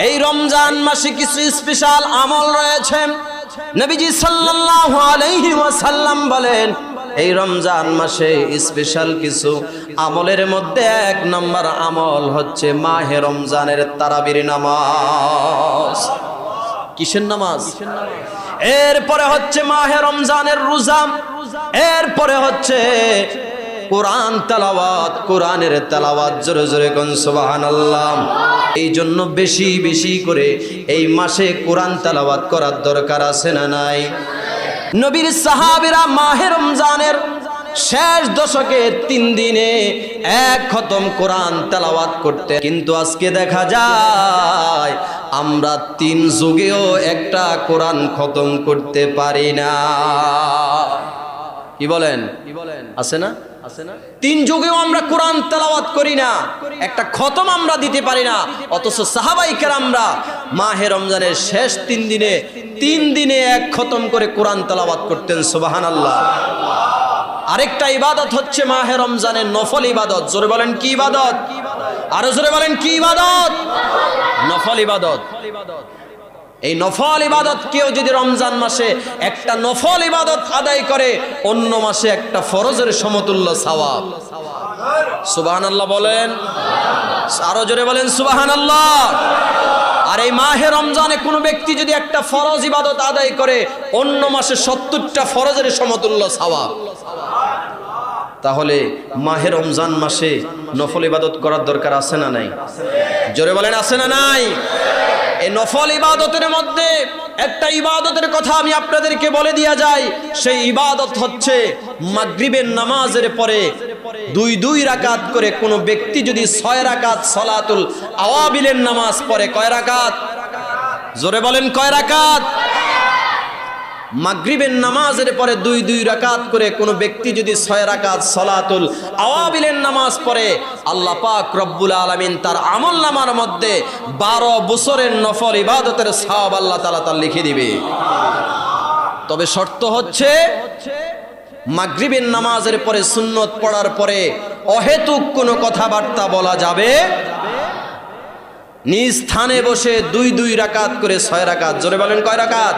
এই রমজান মাসে কিছু স্পেশাল আমল রয়েছে। নবীজি সাল্লাল্লাহু আলাইহি ওয়াসাল্লাম বলেন, এই রমজান মাসে স্পেশাল কিছু আমলের মধ্যে এক নম্বর আমল হচ্ছে মাহে রমজানের তারাবির নামাজ। কিসের নামাজ? এরপরে হচ্ছে মাহে রমজানের রোজা, এরপরে হচ্ছে কোরআন তেলাওয়াত, কোরআনের তেলাওয়াত। জোরে জোরে কোন সুবহানাল্লাহ। এই জন্য বেশি বেশি করে এই মাসে কোরআন তেলাওয়াত করার দরকার আছে না নাই? নবীর সাহাবীরা মাহে রমজানের শেষ দশকে 3 দিনে 1 খতম কোরআন তেলাওয়াত করতে, কিন্তু আজকে দেখা যায় আমরা 3 যুগেও একটা কোরআন খতম করতে পারি না। কি বলেন? আছে না? 3 যুগেও আমরা কোরআন তেলাওয়াত করি না, একটা খতম আমরা দিতে পারি না। অথচ সাহাবায়ে কেরামরা মাহে রমজানের শেষ 3 দিনে 1 খতম করে কোরআন তেলাওয়াত করতেন। সুবহানাল্লাহ। আরেকটা ইবাদত হচ্ছে মাহে রমজানের নফল ইবাদত। জোরে বলেন কি ইবাদত? আরো জোরে বলেন কি ইবাদত? নফল ইবাদত। এই নফল ইবাদত কেউ যদি রমজান মাসে একটা নফল ইবাদত আদায় করে, অন্য মাসে একটা ফরজের সমতুল্য সওয়াব। সুবহানাল্লাহ বলেন, আরো জোরে বলেন সুবহানাল্লাহ। আর এই মাহে রমজানে কোনো ব্যক্তি যদি একটা ফরজ ইবাদত আদায় করে, অন্য মাসে 70টা ফরজের সমতুল্য সওয়াব। তাহলে মাহে রমজান মাসে নফল ইবাদত করার দরকার আছে না নাই? জোরে বলেন আছে না নাই? এই নফল ইবাদতের মধ্যে একটা ইবাদতের কথা আমি আপনাদেরকে বলে দিয়া যাই। সেই ইবাদত হচ্ছে মাগরিবের নামাজের পরে 2 রাকাত করে কোনো ব্যক্তি যদি 6 রাকাত সালাতুল আওয়াবিলের নামাজ পড়ে, কয় রাকাত? জোরে বলেন কয় রাকাত? মাগরিবের নামাজের পরে 2 রাকাত করে কোনো ব্যক্তি যদি 6 রাকাত সালাতুল আওয়াবিলের নামাজ পড়ে, আল্লাহ পাক রব্বুল আলামিন তার আমলনামার মধ্যে 12 বছরের নফল ইবাদতের সওয়াব আল্লাহ তাআলা তার লিখে দিবে। তবে শর্ত হচ্ছে মাগরিবের নামাজের পরে সুন্নত পড়ার পরে অহেতুক কোনো কথাবার্তা বলা যাবে নিজ স্থানে বসে 2 রাকাত করে 6 রাকাত। জোরে বলেন কয় রাকাত?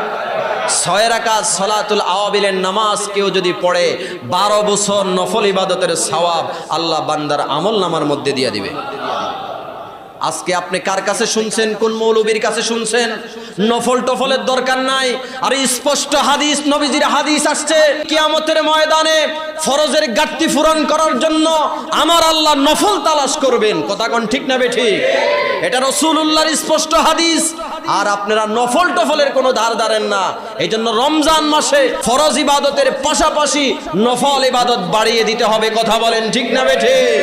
6 রাকাত সালাতুল আওয়াবিলের নামাজ কেউ যদি পড়ে, 12 বছর নফল ইবাদতের সওয়াব আল্লাহ বান্দার আমলনামার মধ্যে দিয়ে দিবে। আজকে আপনি কার কাছে শুনছেন? কোন মৌলবীর কাছে শুনছেন? নফল টফলের দরকার নাই। আর স্পষ্ট হাদিস, নবীজির হাদিস আসছে, কিয়ামতের ময়দানে ফরজের ঘাটতি পূরণ করার জন্য আমার আল্লাহ নফল তালাশ করবেন। কথা কোন ঠিক না বেঠিক? এটা রাসূলুল্লাহর স্পষ্ট হাদিস। আর আপনারা নফল টফলের কোনো ধার ধারেন না। এই জন্য রমজান মাসে ফরজ ইবাদতের পাশাপাশি নফল ইবাদত বাড়িয়ে দিতে হবে। কথা বলেন ঠিক না বেঠিক?